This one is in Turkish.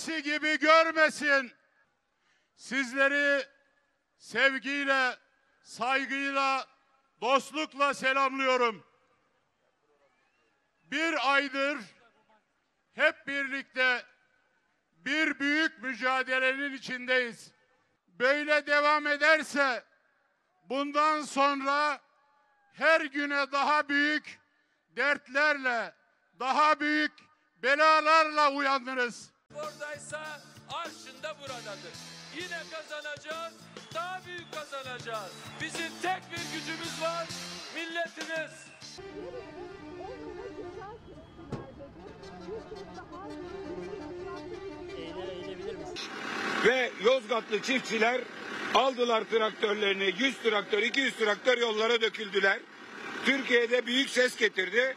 ülkesi gibi görmesin. Sizleri sevgiyle, saygıyla, dostlukla selamlıyorum. Bir aydır hep birlikte bir büyük mücadelenin içindeyiz. Böyle devam ederse bundan sonra her güne daha büyük dertlerle, daha büyük belalarla uyanırız. Oradaysa arşında buradadır. Yine kazanacağız, daha büyük kazanacağız. Bizim tek bir gücümüz var, milletimiz. Ve Yozgatlı çiftçiler aldılar traktörlerini, 100 traktör, 200 traktör yollara döküldüler. Türkiye'de büyük ses getirdi.